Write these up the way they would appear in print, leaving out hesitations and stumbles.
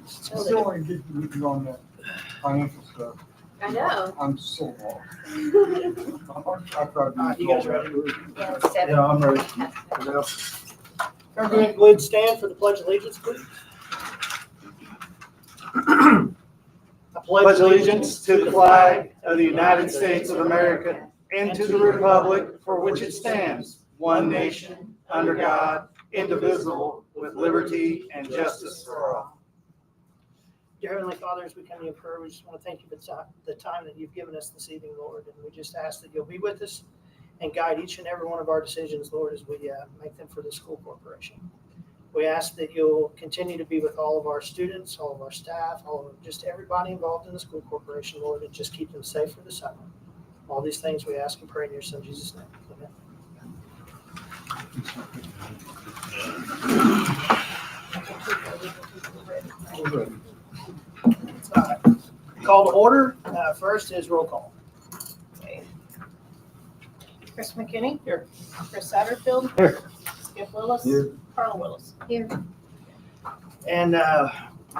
Still ain't getting you on that financial stuff. I know. I'm so lost. I tried to. You guys ready? Yeah, I'm ready. Everybody would stand for the Pledge of Allegiance, please. I Pledge allegiance to the flag of the United States of America and to the republic for which it stands, one nation, under God, indivisible, with liberty and justice for all. Dear Heavenly Father, as we come to you in prayer, we just want to thank you for the time that you've given us this evening, Lord. And we just ask that you'll be with us and guide each and every one of our decisions, Lord, as we make them for the school corporation. We ask that you'll continue to be with all of our students, all of our staff, all of just everybody involved in the school corporation, Lord, and just keep them safe for the summer. All these things we ask and pray in your Son, Jesus' name. Amen. Call to order. First is roll call. Chris McKinney. Here. Chris Satterfield. Here. Skip Willis. Here. Carl Willis. Here. And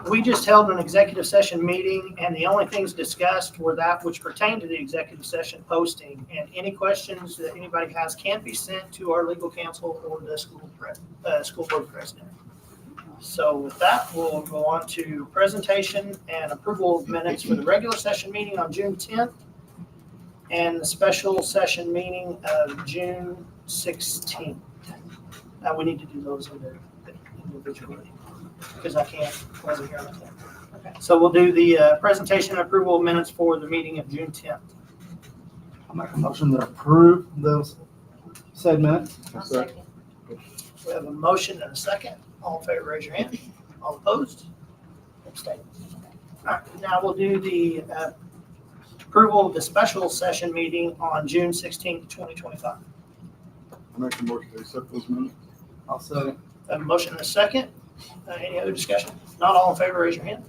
we just held an executive session meeting, and the only things discussed were that which pertained to the executive session posting. And any questions that anybody has can be sent to our legal counsel or the school board president. So with that, we'll go on to presentation and approval of minutes for the regular session meeting on June 10th and the special session meeting of June 16th. We need to do those individually because wasn't here on the 10th. Okay. So we'll do the presentation and approval of minutes for the meeting of June 10th. I'll make a motion to approve those said minutes. I'll second. We have a motion and a second. All in favor, raise your hand. All opposed? Abstain. All right, now we'll do the approval of the special session meeting on June 16th, 2025. Make a motion to accept those minutes. I'll second. A motion and a second. Any other discussion? Not all in favor, raise your hand.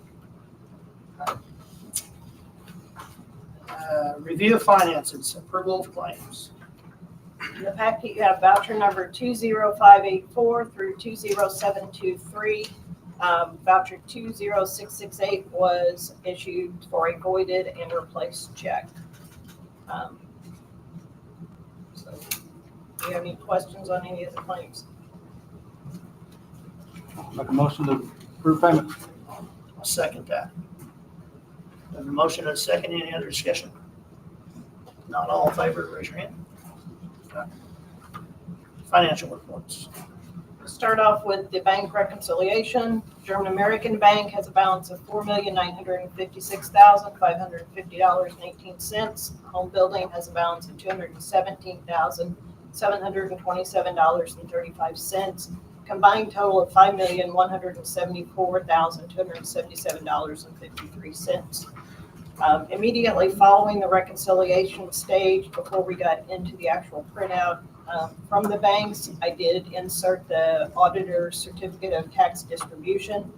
Review of finances, approval of claims. In the packet, you have voucher number 20584 through 20723. Voucher 20668 was issued for a voided and replaced check. So, do you have any questions on any of the claims? Make a motion to approve payment. I'll second that. A motion and a second. Any other discussion? Not all in favor, raise your hand. Financial reports. We'll start off with the bank reconciliation. German American Bank has a balance of $4,956,550.18. Home Building has a balance of $217,727.35. Combined total of $5,174,277.53. Immediately following the reconciliation stage, before we got into the actual printout from the banks, I did insert the auditor's certificate of tax distribution.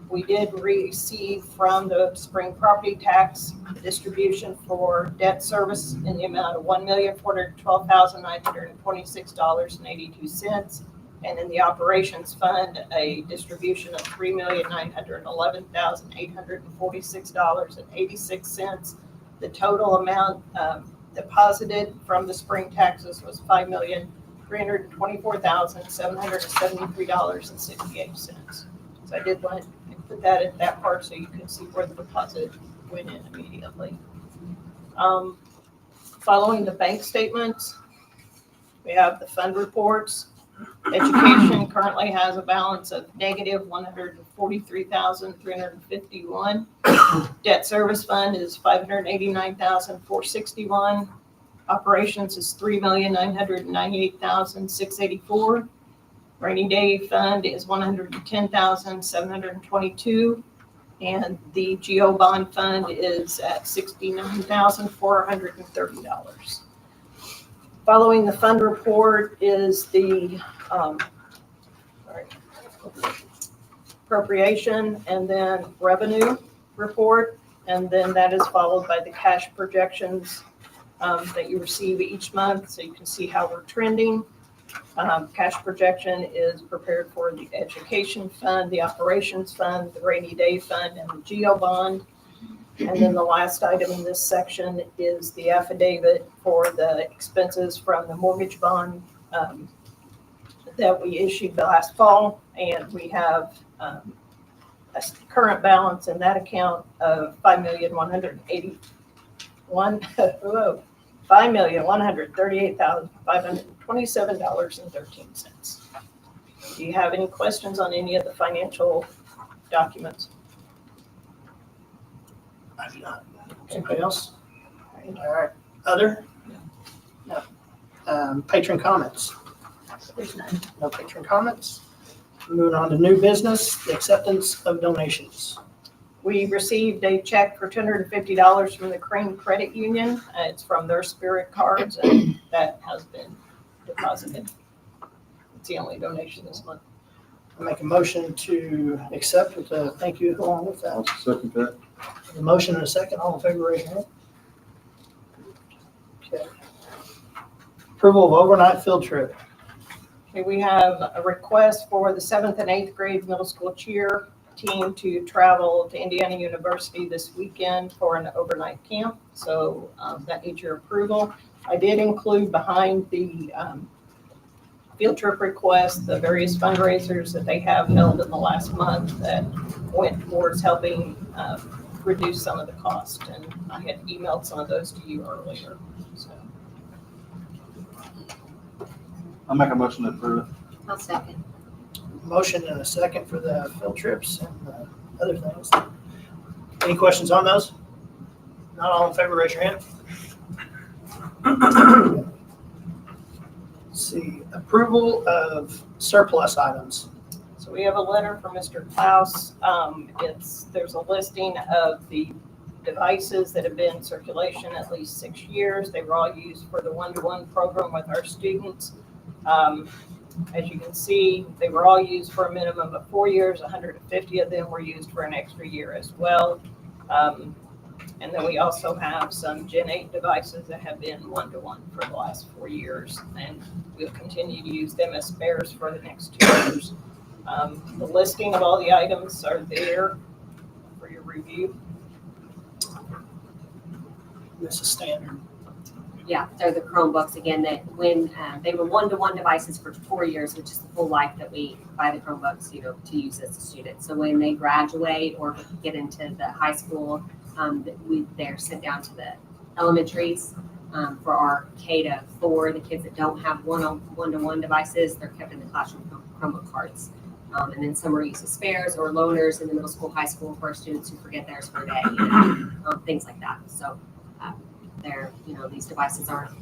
We did receive from the spring property tax distribution for debt service in the amount of $1,412,926.82. And in the operations fund, a distribution of $3,911,846.86. The total amount deposited from the spring taxes was $5,324,773.68. So I did want to put that in that part so you can see where the deposit went in immediately. Following the bank statements, we have the fund reports. Education currently has a balance of negative $143,351. Debt service fund is $589,461. Operations is $3,998,684. Rainy day fund is $110,722. And the GO bond fund is at $69,430. Following the fund report is the appropriation and then revenue report, and then that is followed by the cash projections that you receive each month, so you can see how we're trending. Cash projection is prepared for the education fund, the operations fund, the rainy day fund, and the GEO bond. And then the last item in this section is the affidavit for the expenses from the mortgage bond that we issued last fall. And we have a current balance in that account of $5,138,527.13. Do you have any questions on any of the financial documents? I do not. Anybody else? All right. Other? No. Patron comments? There's none. No patron comments. Moving on to new business, the acceptance of donations. We received a check for $250 from the Crane Credit Union. It's from their Spirit cards, and that has been deposited. It's the only donation this month. I make a motion to accept with a thank you along with that. I'll second that. A motion and a second. All in favor, raise your hand. Okay. Approval of overnight field trip. Okay, we have a request for the 7th and 8th grade middle school cheer team to travel to Indiana University this weekend for an overnight camp. So that needs your approval. I did include behind the field trip request the various fundraisers that they have held in the last month that went towards helping reduce some of the cost. And I had emailed some of those to you earlier. So I'll make a motion to approve it. I'll second. Motion and a second for the field trips and other things. Any questions on those? Not all in favor, raise your hand. Let's see, approval of surplus items. So we have a letter from Mr. Klaus. There's a listing of the devices that have been in circulation at least 6 years. They were all used for the one-to-one program with our students. As you can see, they were all used for a minimum of 4 years. 150 of them were used for an extra year as well. And then we also have some Gen 8 devices that have been one-to-one for the last 4 years, and we'll continue to use them as spares for the next 2 years. The listing of all the items are there for your review. This is standard. Yeah, they're the Chromebooks again, that when they were one-to-one devices for 4 years, which is the full life that we buy the Chromebooks, to use as a student. So when they graduate or get into the high school, they're sent down to the elementaries for our K to 4. The kids that don't have one-to-one devices, they're kept in the classroom Chromebook cards. And then some are used as spares or loaners in the middle school, high school for students who forget theirs for a day, things like that. So these devices aren't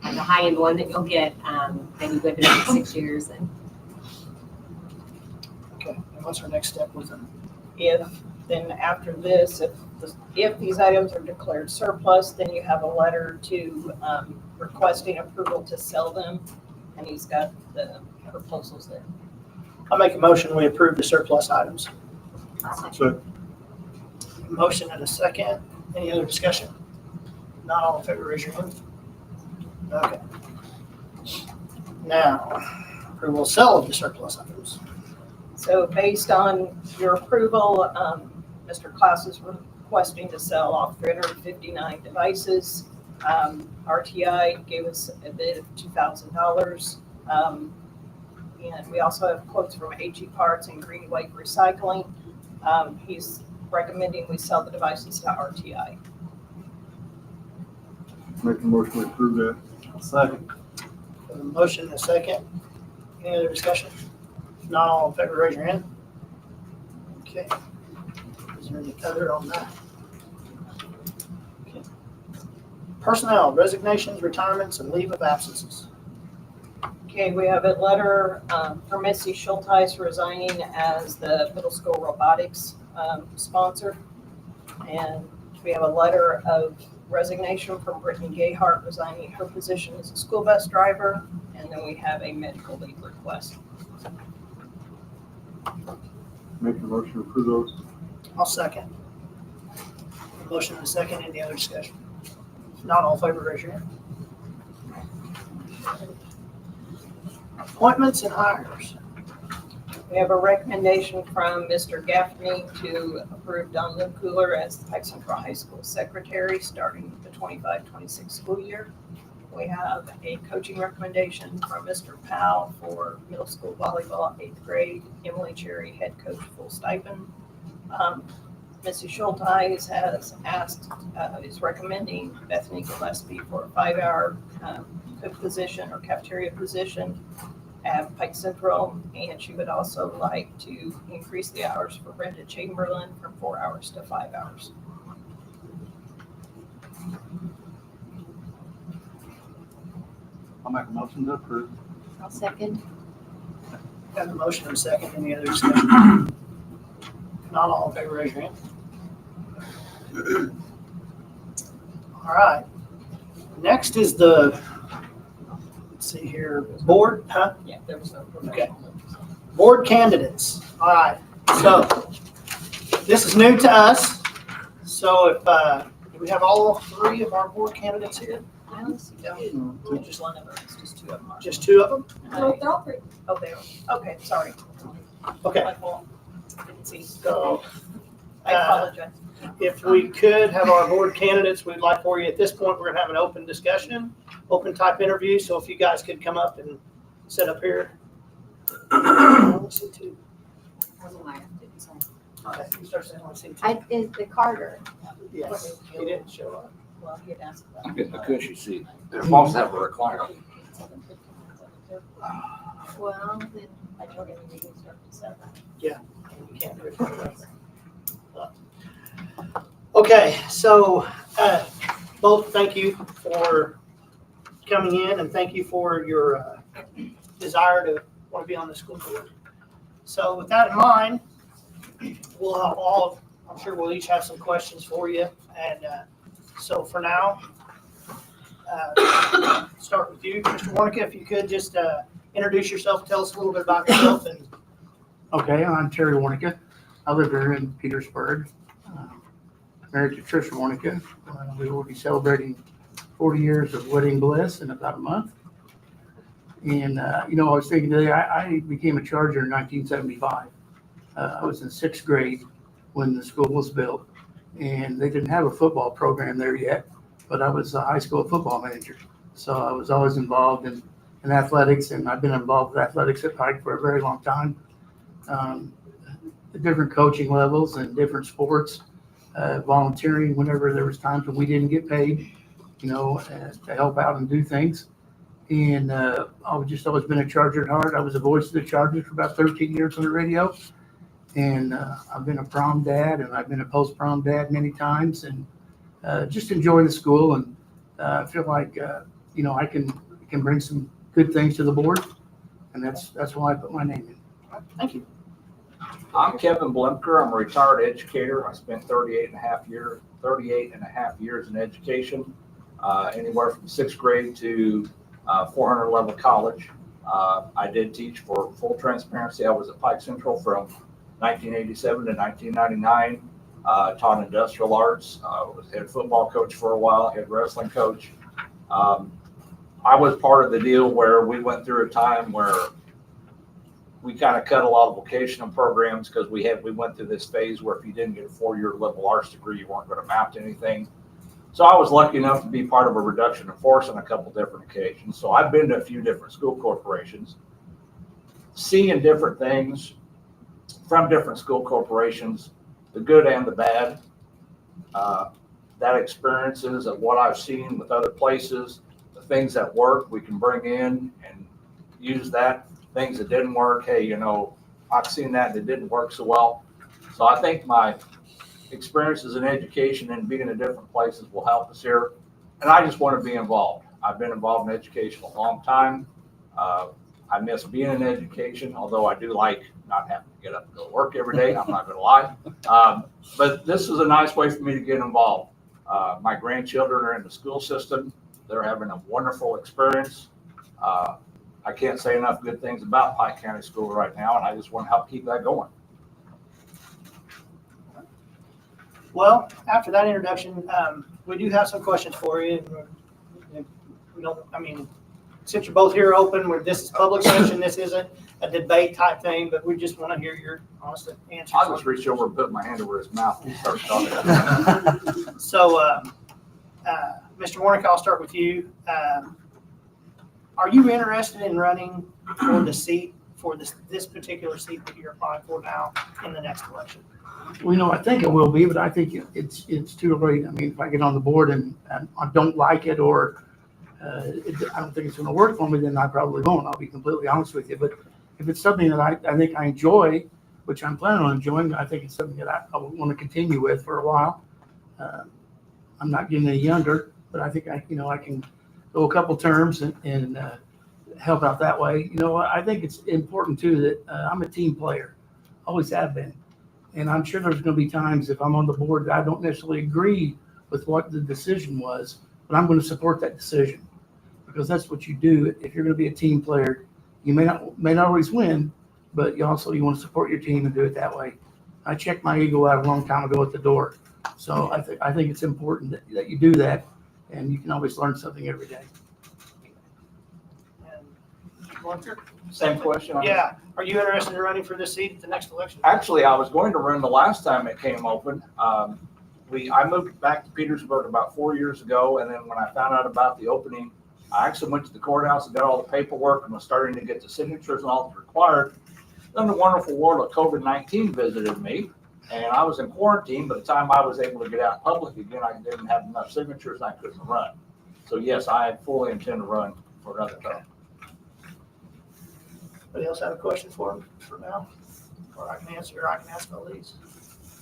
like the high-end one that you'll get. They do good for 6 years. And Okay, and what's our next step with them? Then after this, if these items are declared surplus, then you have a letter to requesting approval to sell them, and he's got the proposals there. I'll make a motion, we approve the surplus items. So, Motion and a second. Any other discussion? Not all in favor, raise your hand. Okay. Now, approval of sale of the surplus items. So based on your approval, Mr. Klaus is requesting to sell off 359 devices. RTI gave us a bid of $2,000. And we also have quotes from AG Parts and Green Wave Recycling. He's recommending we sell the devices to RTI. make a motion to approve that. Second. A motion and a second. Any other discussion? Not all in favor, raise your hand. Okay. Is there any other on that? Okay. Personnel, resignations, retirements, and leave of absences. Okay, we have a letter from Missy Schulteis resigning as the middle school robotics sponsor. And we have a letter of resignation from Brittany Gayhart resigning her position as a school bus driver. And then we have a medical leave request. Make a motion to approve those. I'll second. Motion and a second. Any other discussion? Not all in favor, raise your hand. Appointments and hires. We have a recommendation from Mr. Gaffney to approve Don Lynn Cooler as the Pike Central High School Secretary starting the 25-26 school year. We have a coaching recommendation from Mr. Powell for middle school volleyball, 8th grade. Emily Cherry, head coach, full stipend. Mrs. Schulteis has asked, is recommending Bethany Gillespie for a 5-hour cook position or cafeteria position at Pike Central, and she would also like to increase the hours for Brenda Chamberlain from 4 hours to 5 hours. I'll make a motion to approve. I'll second. Got a motion and a second. Any other discussion? Not all in favor, raise your hand. All right. Next is the, let's see here, board, huh? Yeah, there was no Okay. Board candidates. All right. So this is new to us. So if, do we have all 3 of our board candidates here? Just one of them, it's just 2 of them. Just 2 of them? Oh, they are. Okay, sorry. Okay. My fault. Didn't see. So I apologize. if we could have our board candidates, we'd like for you, at this point, we're gonna have an open discussion, open type interview. So if you guys could come up and sit up here. Let's see, 2. Okay, you start saying, let's see, 2. Is the Carter. Yes, he didn't show up. Well, he had asked about. I'm getting a cushy seat. They're supposed to have a recliner. Well, then I told him the meeting started at 7. You can't do it. Okay, so both thank you for coming in and thank you for your desire to want to be on the school board. So with that in mind, we'll have I'm sure we'll each have some questions for you. And so for now, start with you, Mr. Warnicka, if you could just introduce yourself, tell us a little bit about yourself. And Okay, I'm Terry Warnicka. I live here in Petersburg. Married to Tricia Warnicka. We will be celebrating 40 years of wedding bliss in about a month. And, I was thinking today, I became a Charger in 1975. I was in 6th grade when the school was built. And they didn't have a football program there yet, but I was a high school football manager. So I was always involved in athletics, and I've been involved with athletics at Pike for a very long time. Different coaching levels and different sports, volunteering whenever there was times when we didn't get paid, to help out and do things. And I've just always been a Charger at heart. I was a voice of the Chargers for about 13 years on the radio. And I've been a prom dad, and I've been a post-prom dad many times, and just enjoy the school. And I feel like, I can bring some good things to the board. And that's why I put my name in. thank you. I'm Kevin Blemker. I'm a retired educator. I spent 38 and a half years in education, anywhere from 6th grade to 400 level college. I did teach, for full transparency. I was at Pike Central from 1987 to 1999. Taught industrial arts. Was head football coach for a while, head wrestling coach. I was part of the deal where we went through a time where we kind of cut a lot of vocational programs because we went through this phase where if you didn't get a 4-year liberal arts degree, you weren't going to amount to anything. So I was lucky enough to be part of a reduction in force on a couple different occasions. So I've been to a few different school corporations, seeing different things from different school corporations, the good and the bad. That experiences of what I've seen with other places, the things that work, we can bring in and use that. Things that didn't work, hey, I've seen that and it didn't work so well. So I think my experiences in education and being in different places will help us here. And I just want to be involved. I've been involved in education a long time. I miss being in education, although I do like not having to get up and go to work every day. I'm not going to lie. But this is a nice way for me to get involved. My grandchildren are in the school system. They're having a wonderful experience. I can't say enough good things about Pike County School right now, and I just want to help keep that going. Well, after that introduction, we do have some questions for you. We don't, I mean, since you're both here open, where this is public session, this isn't a debate type thing, but we just want to hear your honest answers. I'll just reach over and put my hand over his mouth and start talking. So, Mr. Warnick, I'll start with you. Are you interested in running for the seat, for this particular seat that you're applying for now in the next election? Well, you know, I think it will be, but I think it's too late. I mean, if I get on the board and I don't like it, or I don't think it's going to work for me, then I probably won't. I'll be completely honest with you. But if it's something that I think I enjoy, which I'm planning on enjoying, I think it's something that I would want to continue with for a while. I'm not getting any younger, but I think I can go a couple terms and help out that way. You know, I think it's important too that I'm a team player, always have been. And I'm sure there's going to be times if I'm on the board that I don't necessarily agree with what the decision was, but I'm going to support that decision because that's what you do. If you're going to be a team player, you may not always win, but you want to support your team and do it that way. I checked my ego out a long time ago at the door. So I think it's important that you do that, and you can always learn something every day. Same question. Yeah. Are you interested in running for this seat at the next election? Actually, I was going to run the last time it came open. I moved back to Petersburg about 4 years ago, and then when I found out about the opening, I actually went to the courthouse and got all the paperwork and was starting to get the signatures and all that's required. Then the wonderful world of COVID-19 visited me, and I was in quarantine. By the time I was able to get out in public again, I didn't have enough signatures and I couldn't run. So yes, I fully intend to run for another term. Anybody else have a question for him for now? Or I can answer, or I can ask all these.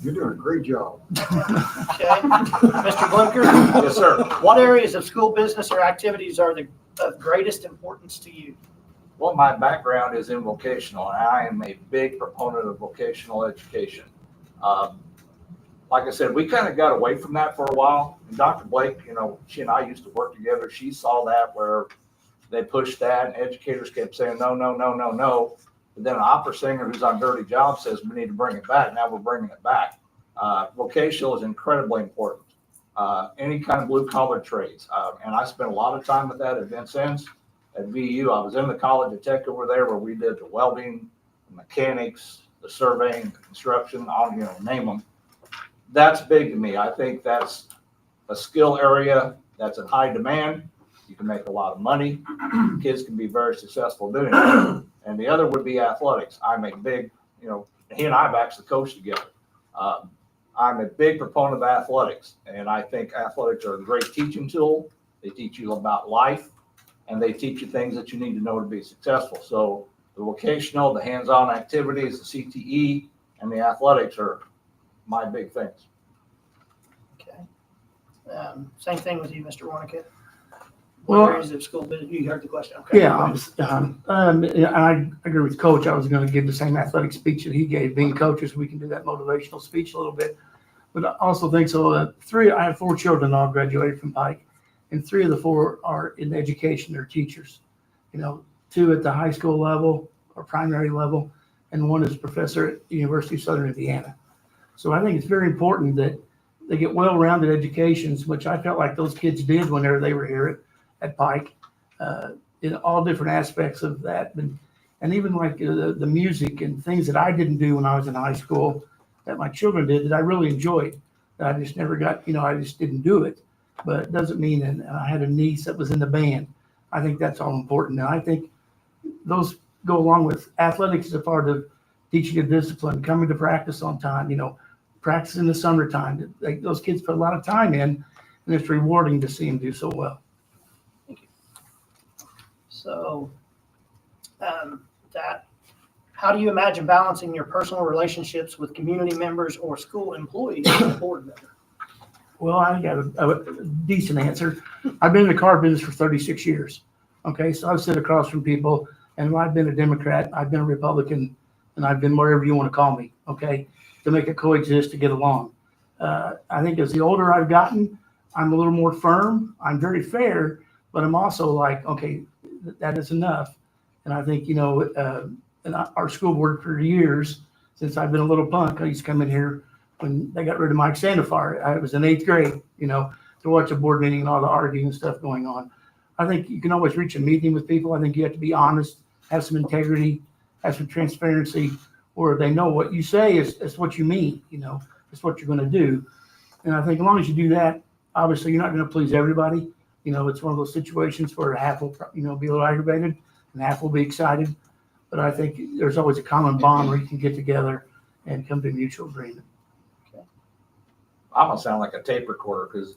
You're doing a great job. Okay. Mr. Blinker? Yes, sir. What areas of school business or activities are of greatest importance to you? Well, my background is in vocational, and I am a big proponent of vocational education. Like I said, we kind of got away from that for a while. And Dr. Blake, she and I used to work together. She saw that where they pushed that, and educators kept saying, no, no, no, no, no. But then an opera singer who's on Dirty Jobs says, we need to bring it back. Now we're bringing it back. Vocational is incredibly important. Any kind of blue collar trades. And I spent a lot of time with that at Vincennes. At VU, I was in the College of Tech over there where we did the welding, the mechanics, the surveying, the construction, name them. That's big to me. I think that's a skill area that's in high demand. You can make a lot of money. Kids can be very successful doing it. And the other would be athletics. I'm a big, he and I have actually coached together. I'm a big proponent of athletics, and I think athletics are a great teaching tool. They teach you about life, and they teach you things that you need to know to be successful. So the vocational, the hands-on activities, the CTE, and the athletics are my big things. Okay. Same thing with you, Mr. Warnick. Well, What areas of school business? You heard the question. Okay. Yeah, I agree with Coach. I was going to give the same athletic speech that he gave. Being coaches, we can do that motivational speech a little bit. But I also think so. I have 4 children all graduated from Pike, and 3 of the 4 are in education. They're teachers. 2 at the high school level or primary level, and 1 is a professor at the University of Southern Indiana. So I think it's very important that they get well-rounded educations, which I felt like those kids did whenever they were here at Pike, in all different aspects of that. And even like the music and things that I didn't do when I was in high school that my children did that I really enjoyed. That I just never got, I just didn't do it. But it doesn't mean, and I had a niece that was in the band. I think that's all important. And I think those go along with athletics as a part of teaching a discipline, coming to practice on time, practice in the summertime. Those kids put a lot of time in, and it's rewarding to see them do so well. So, how do you imagine balancing your personal relationships with community members or school employees as a board member? Well, I got a decent answer. I've been in the car business for 36 years. Okay, so I've sit across from people, and I've been a Democrat, I've been a Republican, and I've been whatever you want to call me, okay, to make it coexist, to get along. I think as the older I've gotten, I'm a little more firm. I'm very fair, but I'm also like, okay, that is enough. And I think, in our school board for years, since I've been a little punk, I used to come in here when they got rid of Mike Sandefar. I was in 8th grade, to to watch a board meeting and all the arguing and stuff going on. I think you can always reach a meeting with people. I think you have to be honest, have some integrity, have some transparency, where they know what you say is what you mean, it's what you're gonna do. And I think as long as you do that, obviously you're not gonna please everybody. It's one of those situations where half will, be a little aggravated and half will be excited. But I think there's always a common bond where you can get together and come to a mutual agreement. I'm gonna sound like a tape recorder because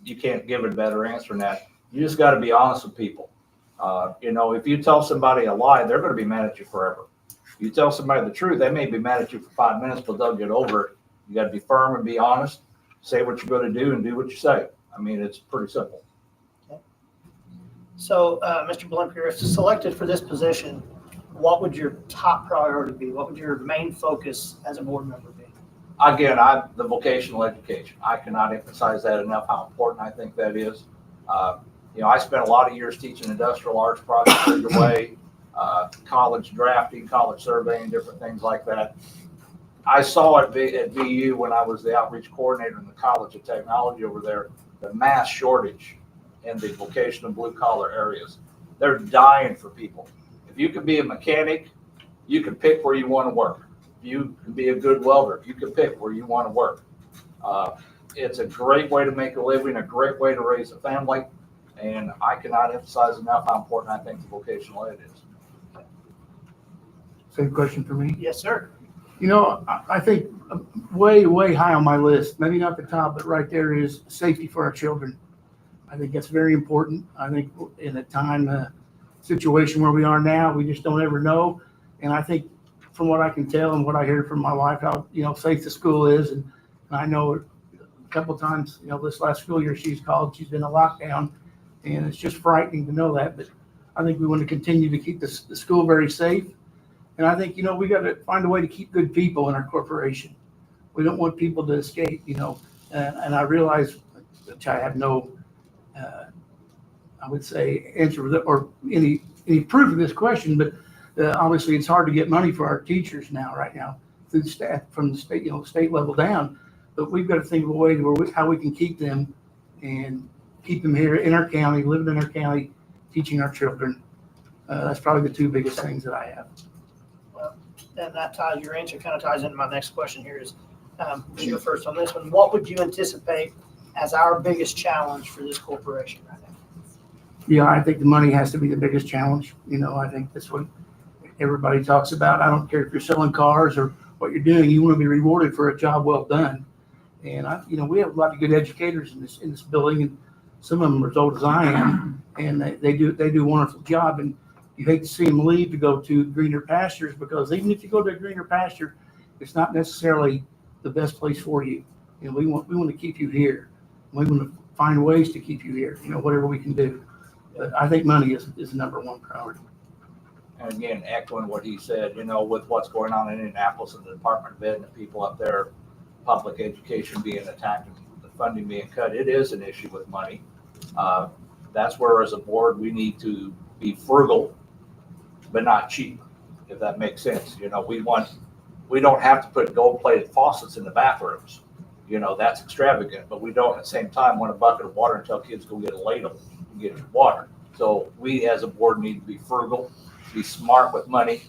you can't give a better answer than that. You just got to be honest with people. If you tell somebody a lie, they're going to be mad at you forever. You tell somebody the truth, they may be mad at you for 5 minutes, but they'll get over it. You got to be firm and be honest. Say what you're going to do and do what you say. I mean, it's pretty simple. So, Mr. Blimker, if selected for this position, what would your top priority be? What would your main focus as a board member be? Again, the vocational education. I cannot emphasize that enough, how important I think that is. I spent a lot of years teaching industrial arts projects underway, college drafting, college surveying, different things like that. I saw at VU when I was the outreach coordinator in the College of Technology over there, the mass shortage in the vocational blue collar areas. They're dying for people. If you can be a mechanic, you can pick where you want to work. If you can be a good welder, you can pick where you want to work. It's a great way to make a living, a great way to raise a family. And I cannot emphasize enough how important I think the vocational ed is. Same question for me. Yes, sir. I think way, way high on my list, maybe not the top, but right there is safety for our children. I think that's very important. I think in a situation where we are now, we just don't ever know. And I think from what I can tell and what I hear from my wife, how, safe the school is. And I know a couple of times, this last school year she's been in a lockdown. And it's just frightening to know that, but I think we want to continue to keep the school very safe. And I think, we got to find a way to keep good people in our corporation. We don't want people to escape, and I realize that I have no, I would say, answer for that or any proof of this question, but obviously it's hard to get money for our teachers right now through the staff from the state, state level down. But we've got to think of a way how we can keep them and keep them here in our county, living in our county, teaching our children. That's probably the two biggest things that I have. Well, and your answer kind of ties into my next question here is, you're first on this one. What would you anticipate as our biggest challenge for this corporation right now? Yeah, I think the money has to be the biggest challenge. I think that's what everybody talks about. I don't care if you're selling cars or what you're doing. You want to be rewarded for a job well done. And we have a lot of good educators in this building, and some of them are as old as I am, and they do a wonderful job. And you hate to see them leave to go to greener pastures, because even if you go to a greener pasture, it's not necessarily the best place for you. We want to keep you here. We want to find ways to keep you here. Whatever we can do. But I think money is the number one priority. And again, echoing what he said, with what's going on in Indianapolis and the Department of Ed and the people up there, public education being attacked and the funding being cut, it is an issue with money. That's where, as a board, we need to be frugal, but not cheap, if that makes sense. We don't have to put gold-plated faucets in the bathrooms. That's extravagant, but we don't at the same time want a bucket of water and tell kids go get a ladle and get your water. So we, as a board, need to be frugal, be smart with money,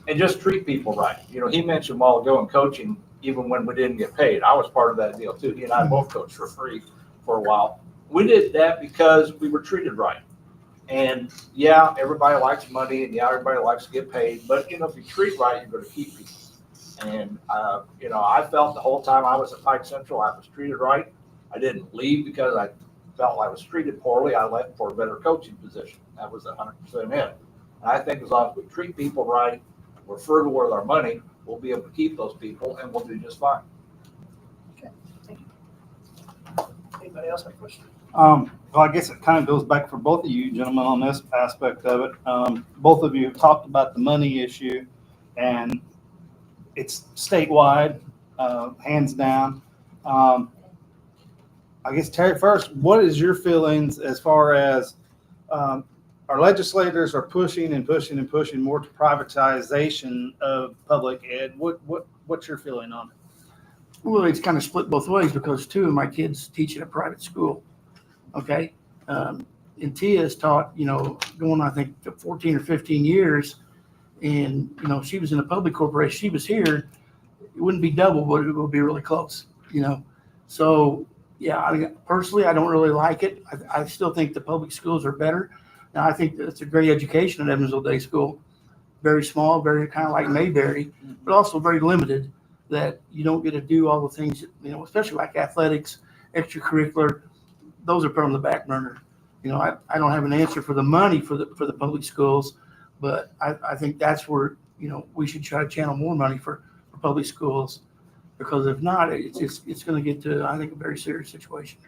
and just treat people right. He mentioned a while ago in coaching, even when we didn't get paid. I was part of that deal too. He and I both coached for free for a while. We did that because we were treated right. And yeah, everybody likes money, and yeah, everybody likes to get paid. But if you treat right, you're going to keep people. And I felt the whole time I was at Pike Central, I was treated right. I didn't leave because I felt I was treated poorly. I left for a better coaching position. That was 100% it. And I think as long as we treat people right, we're frugal with our money, we'll be able to keep those people, and we'll do just fine. Okay, thank you. Anybody else have a question? Well, I guess it kind of goes back for both of you gentlemen on this aspect of it. Both of you have talked about the money issue, and it's statewide, hands down. I guess, Terry, first, what is your feelings as far as our legislators are pushing more to privatization of public ed? What's your feeling on it? Well, it's kind of split both ways, because two of my kids teach at a private school. okay? And Tia has taught, going, I think, to 14 or 15 years. And, she was in a public corporation. She was here. It wouldn't be double, but it would be really close, So, yeah, personally, I don't really like it. I still think the public schools are better. Now, I think it's a great education at Evansville Day School. Very small, very kind of like Mayberry, but also very limited, that you don't get to do all the things, especially like athletics, extracurricular. Those are put on the back burner. I don't have an answer for the money for the public schools, but I think that's where, we should try to channel more money for public schools, because if not, it's going to get to, I think, a very serious situation.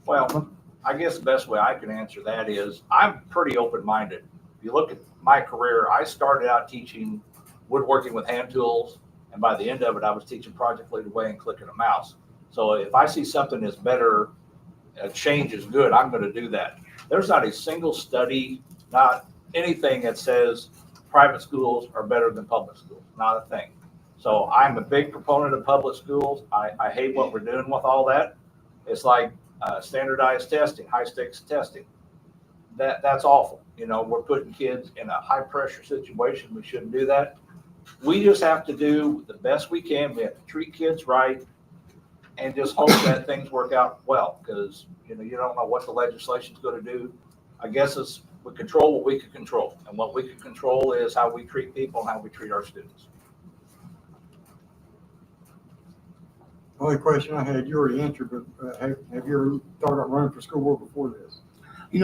Well, I guess the best way I can answer that is I'm pretty open-minded. If you look at my career, I started out teaching woodworking with hand tools, and by the end of it, I was teaching Project Lead the Way and clicking a mouse. So if I see something that's better, a change is good, I'm going to do that. There's not a single study, not anything that says private schools are better than public schools, not a thing. So I'm a big proponent of public schools. I hate what we're doing with all that. It's like standardized testing, high stakes testing. That's awful. We're putting kids in a high pressure situation. We shouldn't do that. We just have to do the best we can. We have to treat kids right and just hope that things work out well, because you don't know what the legislation's going to do. I guess we control what we can control, and what we can control is how we treat people and how we treat our students. Only question I had, you already answered, but have you ever thought about running for school board before this?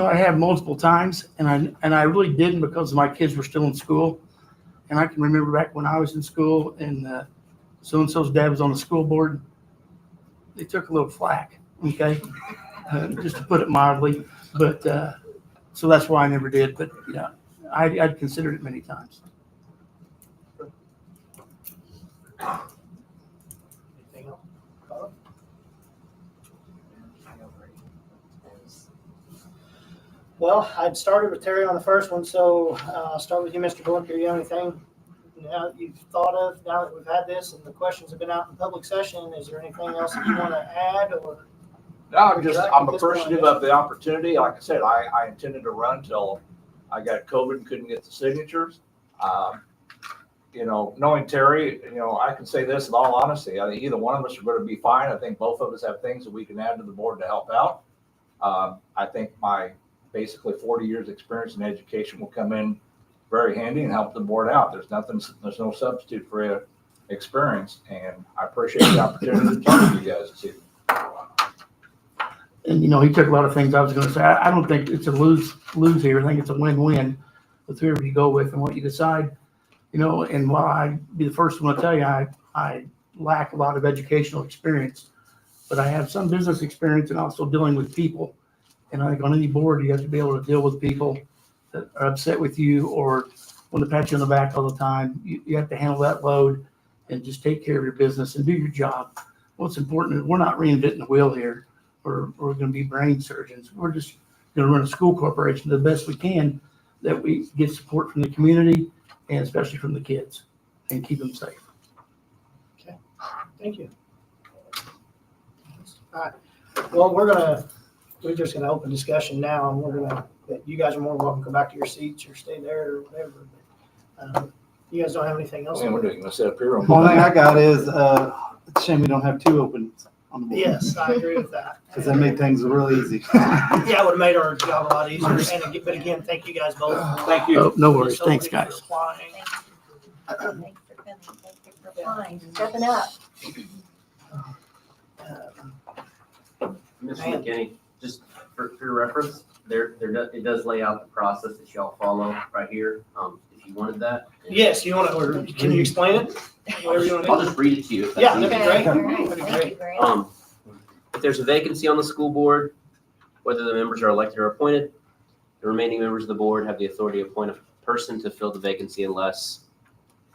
I have multiple times, and I really didn't, because my kids were still in school. And I can remember back when I was in school, and so-and-so's dad was on the school board. They took a little flack, okay, just to put it mildly. But so that's why I never did. But I'd considered it many times. Anything else? Bob? Well, I'd started with Terry on the first one, so I'll start with you, Mr. Blinker. You have anything now that you've thought of, now that we've had this and the questions have been out in public session? Is there anything else that you want to add, or? No, I'm appreciative of the opportunity. Like I said, I intended to run till I got COVID and couldn't get the signatures. Knowing Terry, I can say this in all honesty. I think either one of us are going to be fine. I think both of us have things that we can add to the board to help out. I think my basically 40 years experience in education will come in very handy and help the board out. There's no substitute for experience, and I appreciate the opportunity to talk to you guys this evening. And, he took a lot of things I was going to say. I don't think it's a lose here. I think it's a win-win with whoever you go with and what you decide. And while I'd be the first one to tell you, I lack a lot of educational experience, but I have some business experience and also dealing with people. And I think on any board, you have to be able to deal with people that are upset with you or want to pat you on the back all the time. You have to handle that load and just take care of your business and do your job. What's important is we're not reinventing the wheel here. We're going to be brain surgeons. We're just going to run a school corporation the best we can, that we get support from the community and especially from the kids, and keep them safe. Okay, thank you. All right, well, we're just gonna open discussion now, and you guys are more than welcome to come back to your seats or stay there or whatever. But, you guys don't have anything else? Man, we're doing this up here. One thing I got is, it's a shame we don't have two openings on the board. Yes, I agree with that. Because that made things real easy. Yeah, it would have made our job a lot easier. But again, thank you guys both. Thank you. Oh, no worries. So Thanks, many for guys. applying. Thanks for coming. Thanks for applying, stepping up. Mr. McKinney, just for your reference, it does lay out the process that y'all follow right here, if you wanted that. Yes, can you explain it? Whatever you want to I'll do. just read it to you. if that's Yeah, easier. that'd be great. All right, That'd be thank great. you, Grant. If there's a vacancy on the school board, whether the members are elected or appointed, the remaining members of the board have the authority to appoint a person to fill the vacancy unless,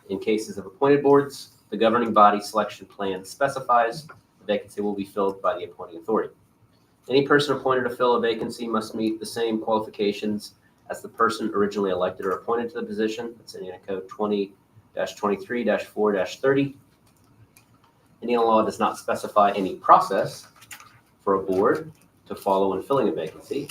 in cases of appointed boards, the governing body selection plan specifies the vacancy will be filled by the appointing authority. Any person appointed to fill a vacancy must meet the same qualifications as the person originally elected or appointed to the position. That's Indiana Code 20-23-4-30. Indiana law does not specify any process for a board to follow in filling a vacancy.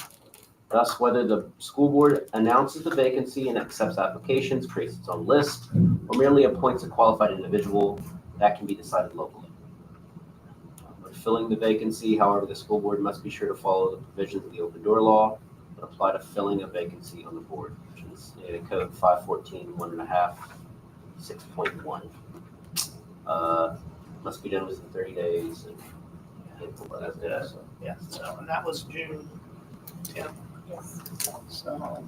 Thus, whether the school board announces the vacancy and accepts applications, creates its own list, or merely appoints a qualified individual, that can be decided locally. When filling the vacancy, however, the school board must be sure to follow the provisions of the open door law that apply to filling a vacancy on the board, which is Indiana Code 514, 1.5, 6.1. Must be done within 30 days. And Yeah, so, and that was June 10th. Yes. So,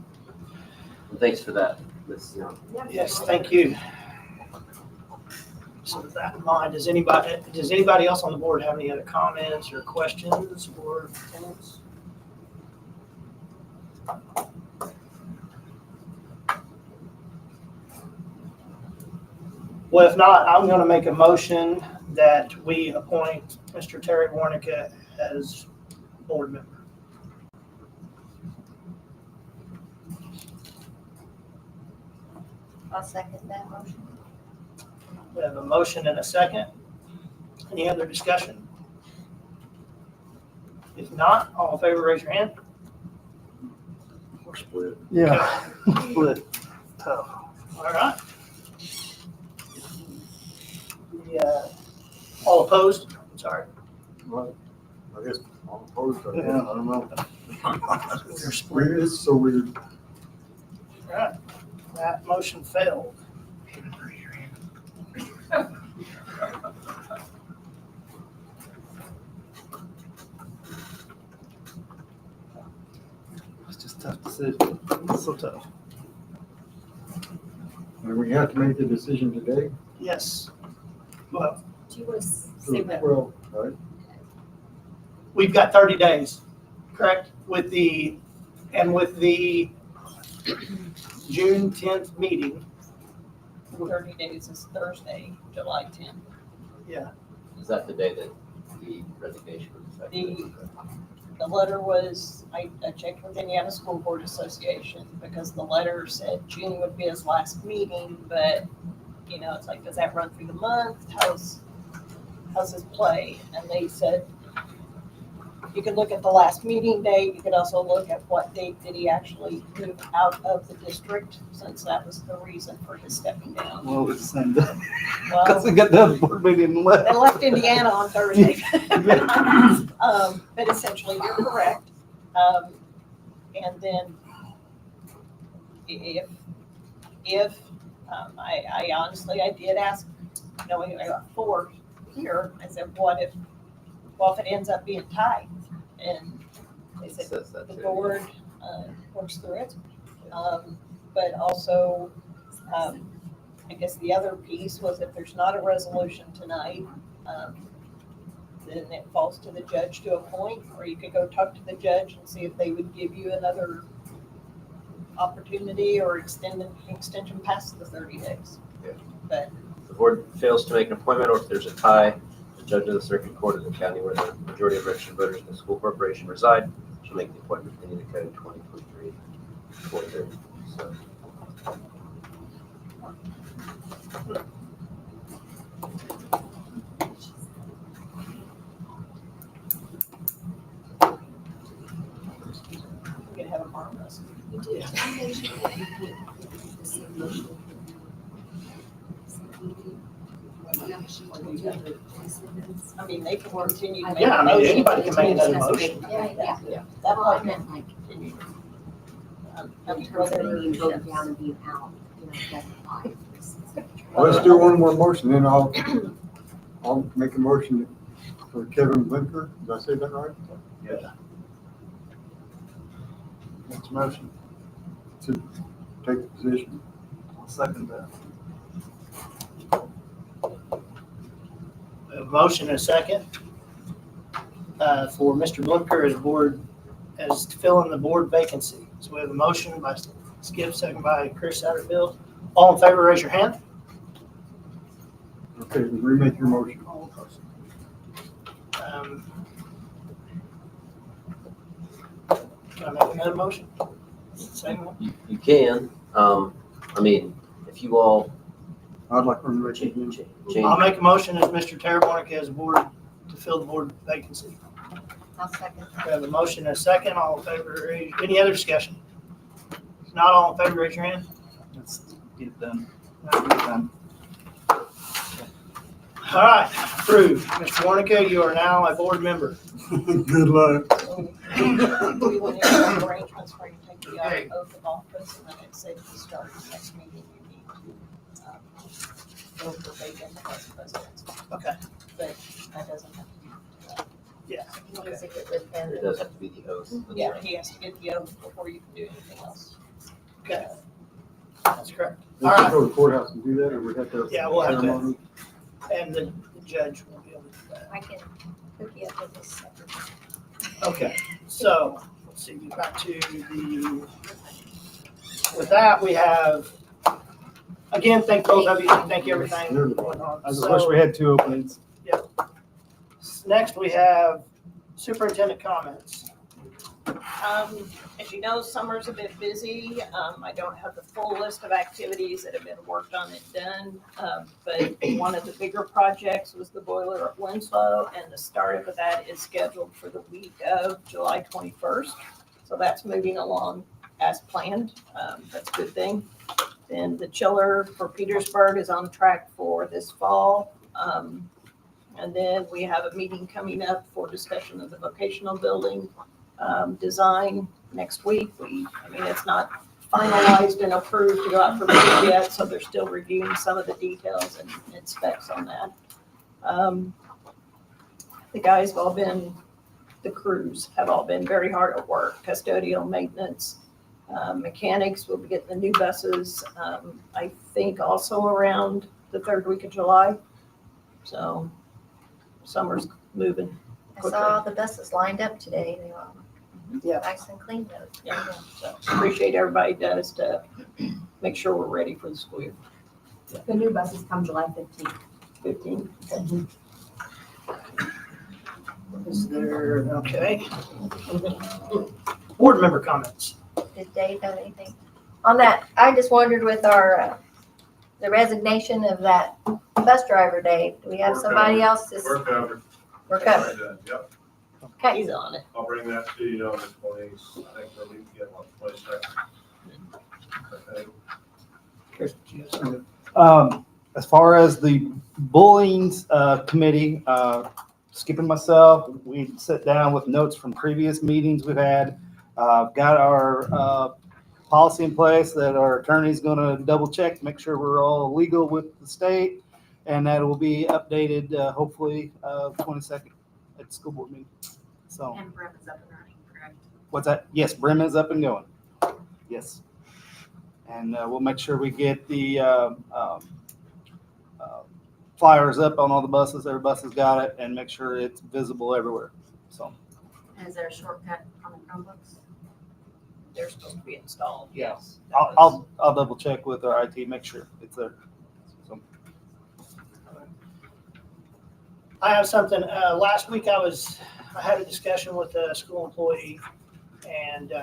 thanks for that, Ms. Young. yes, thank you. So with that in mind, does anybody else on the board have any other comments or questions or things? Well, if not, I'm going to make a motion that we appoint Mr. Terry Warnicka as board member. I'll second that motion. We have a motion and a second. Any other discussion? If not, all in favor, raise your hand. We're split. Yeah. Split. Tough. All right. All opposed? Sorry. Well, I guess I'm opposed to that. Yeah. I don't know. We're split. It's so weird. All right. That motion failed. It's just a tough decision. It's so tough. And we have to make the decision today. Yes. Well, Do you want to say what? Well, right? we've got 30 days, correct? With the June 10th meeting. 30 days is Thursday, July 10th. Yeah. Is that the day that the resignation was effective? The letter was, I checked with Indiana School Board Association because the letter said June would be his last meeting, but, you know, it's like, does that run through the month? How's his play? And they said, you could look at the last meeting date. You could also look at what date did he actually move out of the district, since that was the reason for his stepping down. Well, it's the same day. Well, Because we got the other board meeting left. they left Indiana on Thursday. But essentially, you're correct. And then I honestly, I did ask, knowing I got 4 here, I said, what if it ends up being tied? And they said, Says that the too. board works through it. But also, I guess the other piece was if there's not a resolution tonight, then it falls to the judge to appoint, or you could go talk to the judge and see if they would give you another opportunity or extension past the 30 days. Yeah. But If the board fails to make an appointment, or if there's a tie, the judge of the circuit court of the county where the majority of registered voters in the school corporation reside shall make the appointment in the code 2023-430. So, we could have a arm wrestle. I mean, they can continue. to make Yeah, I mean, a motion anybody to can make another continue. motion. Yeah. That Well, I might meant like, I in mean, terms of whether being voted down and being out, you know, that's fine. Let's do one more motion, then I'll make a motion for Kevin Blinker. Did I say that right? Next motion. To take the position. I'll second that. A motion and a second for Mr. Blinker as to fill in the board vacancy. So we have a motion by Skip, second by Chris Satterfield. All in favor, raise your hand. Okay, remake your motion. Can I make another motion? Same one? you can, I mean, if you all I'd like to make it again. I'll make a motion as Mr. Terrabonic as board to fill the board vacancy. I'll second. We have a motion and a second. All in favor, any other discussion? If not, all in favor, raise your hand. Let's get it done. Get it done. All right, approved. Mr. Warnica, you are now a board member. Good luck. We will need some arrangements for you to take the Okay. oath of office, and then it's safe to start the next meeting. You need to go for vacant vice presidents, Okay. but that doesn't have to be. What is it with them? It does have to be the oath. Yeah, he has to get the oath before you can do anything else. Okay. That's correct. We All should right, go to the courthouse and do that, or we have to? Yeah, we'll have to. ceremony? and the judge will be able to do that. I can hook you up with this separate. Okay, so, let's see, get back to the, with that, we have, again, thank both of you, thank you everything. going on. I just wish we had 2 openings. Next, we have superintendent comments. As you know, summer's a bit busy. I don't have the full list of activities that have been worked on and done. But one of the bigger projects was the boiler at Winslow, and the start of that is scheduled for the week of July 21st. So that's moving along as planned. That's a good thing. Then the chiller for Petersburg is on track for this fall. And then we have a meeting coming up for discussion of the vocational building design next week. It's not finalized and approved to go out for bid yet, so they're still reviewing some of the details and specs on that. The guys have all been, the crews have all been very hard at work, custodial maintenance. Mechanics will be getting the new buses, I think also around the 3rd week of July. So summer's moving. I saw the buses lined up today. They were Yeah. nice and clean though. Yeah, so appreciate everybody does to make sure we're ready for the school year. The new buses come July 15th. 15. Is there, okay. Board member comments. Did Dave have anything? On that, I just wondered with our, the resignation of that bus driver, Dave, do we have somebody else to? We're covered. We're covered. Yep, Okay. He's on it. I'll bring that to you on the 20th, I think we'll get one, 22nd. Okay. As far as the bullying committee, skipping myself, we sit down with notes from previous meetings we've had. Got our policy in place that our attorney's going to double check, make sure we're all legal with the state, and that will be updated hopefully 22nd at the school board meeting. So And Brett is up and running, correct? what's that? Yes, Brim is up and going. Yes. And we'll make sure we get the flyers up on all the buses. Every bus has got it, and make sure it's visible everywhere. So, And is there a shortcut on the Chromebooks? They're supposed to be installed, Yeah. yes. I'll double check with our IT, make sure it's there. So, I have something, last week I had a discussion with a school employee and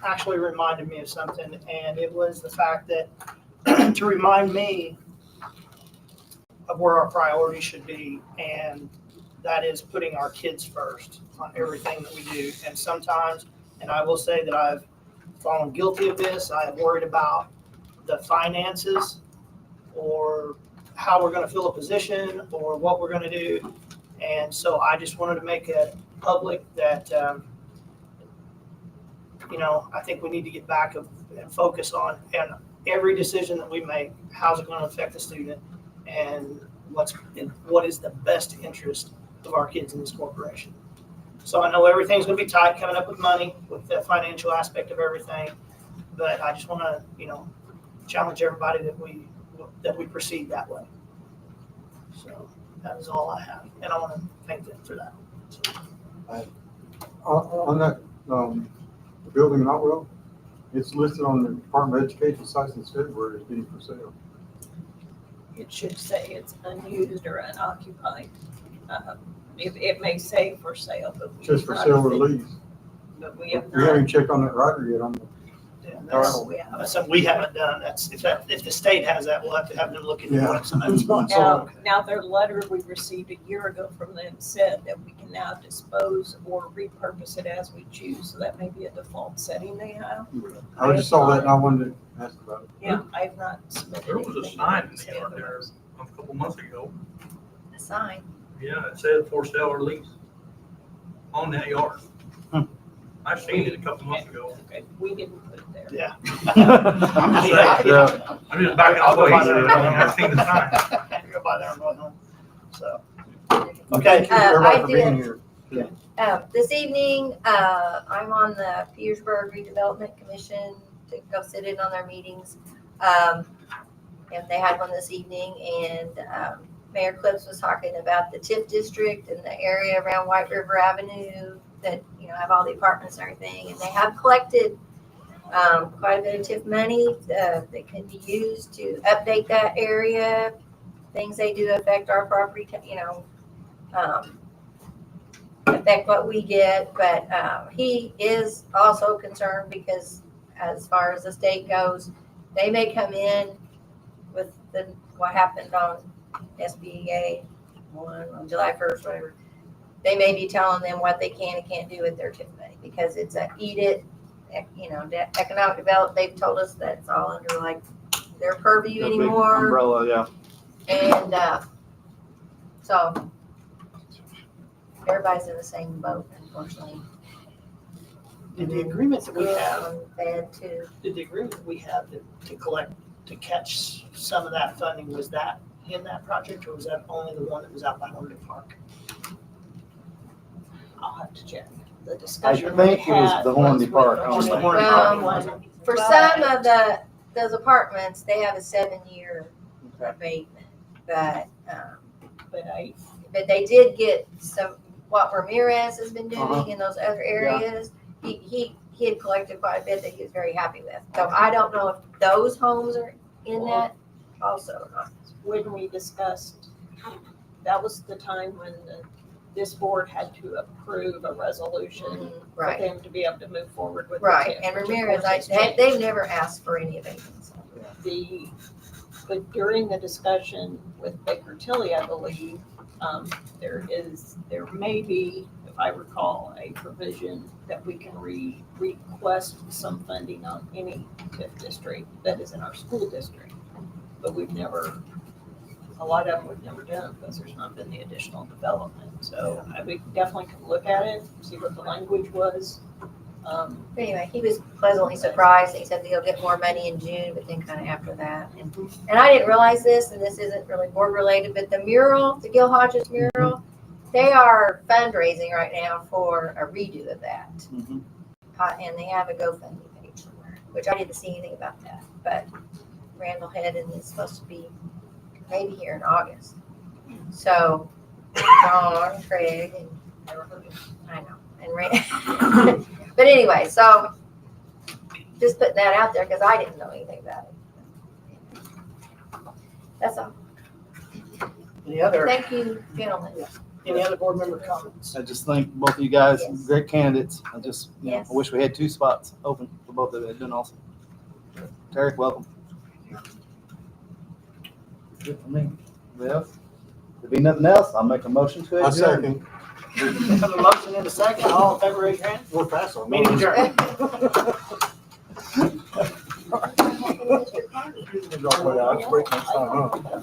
actually reminded me of something, and it was the fact that to remind me of where our priorities should be, and that is putting our kids first on everything that we do. And sometimes, and I will say that I've fallen guilty of this, I have worried about the finances or how we're going to fill a position or what we're going to do. And so I just wanted to make it public that, I think we need to get back and focus on and every decision that we make, how's it going to affect the student and what is the best interest of our kids in this corporation. So I know everything's going to be tight coming up with money, with the financial aspect of everything, but I just want to, challenge everybody that we proceed that way. So that is all I have, and I want to thank them for that. On that, building in Otwell, it's listed on the Department of Education site since February as being for sale. It should say it's unused or unoccupied. It may say for sale, but. Just for sale or lease. But we have We haven't not, checked on that rider yet on the. Yeah. And that's something we haven't done. That's, if the state has that, we'll have to have them look into Yeah. it. So that's one. Now their letter we received a year ago from them said that we can now dispose or repurpose it as we choose. So that may be a default setting they have. I just saw that and I wanted to ask about it. Yeah, I have not submitted There was a anything sign to in the the state yard for there those. a couple months ago. A sign. Yeah, it said for sale or lease on that yard. I seen it a couple months ago. Okay, we didn't put it there. Yeah. I'm just saying. Yeah. I'm just backing I'll up go what by he there. said. I mean, I seen the sign. I had to go by there and go home. So, okay. Thank you everybody I for did. being here. This evening, I'm on the Petersburg Redevelopment Commission to go sit in on their meetings. And they had one this evening, and Mayor Clips was talking about the TIF district and the area around White River Avenue that, you know, have all the apartments and everything. And they have collected quite a bit of TIF money that can be used to update that area. Things they do affect our property, you know, affect what we get, but he is also concerned because as far as the state goes, they may come in with what happened on SBA 1 on July 1st, whatever. They may be telling them what they can and can't do with their TIF money because it's a eat it, you know, economic development. They've told us that it's all under like their purview The big anymore. Umbrella, yeah. And so everybody's in the same boat, unfortunately. Did the agreement that we have, Bad too. did the agreement that we have to collect, to catch some of that funding, was that in that project or was that only the one that was out by Hornet Park? I'll have to check. The I discussion we think it was had the Hornby with Park. the Just the Hornby Hornby Park Park. one. For But- some of those apartments, they have a 7-year abatement, but But they did get some, what Ramirez has been doing in those other areas. He had collected quite a bit that he was very happy with. So I don't know if those homes are in that also or not. when we discussed, that was the time when this board had to approve a resolution for Right, them to be able to move forward with. the right. TIF, And which of Ramirez, course has changed. they've never asked for any abatements. But during the discussion with Baker Tilly, I believe, there may be, if I recall, a provision that we can request some funding on any TIF district that is in our school district. But we've never, a lot of them we've never done because there's not been the additional development. So we definitely could look at it, see what the language was. But anyway, he was pleasantly surprised. He said they'll get more money in June, but then kind of after that. And I didn't realize this, and this isn't really board related, but the mural, the Gil Hodges mural, they are fundraising right now for a redo of that. And they have a GoFundMe page somewhere, which I didn't see anything about that. But Randall Hedden is supposed to be maybe here in August. So John, Craig, and I know, and Rand. But anyway, so just putting that out there because I didn't know anything about it. That's all. Any other board member comments? I just think both of you guys, Yes. great candidates. I just, Yes. I wish we had 2 spots open for both of them. Doing awesome. Tarek, welcome. Good for me. Well, if there be nothing else, I'll make a motion to I adjourn. second. Have a motion in a second. All in favor, raise your hand. We're fast on Meeting those. adjourned. I'll wait, I'll just wait next time, huh?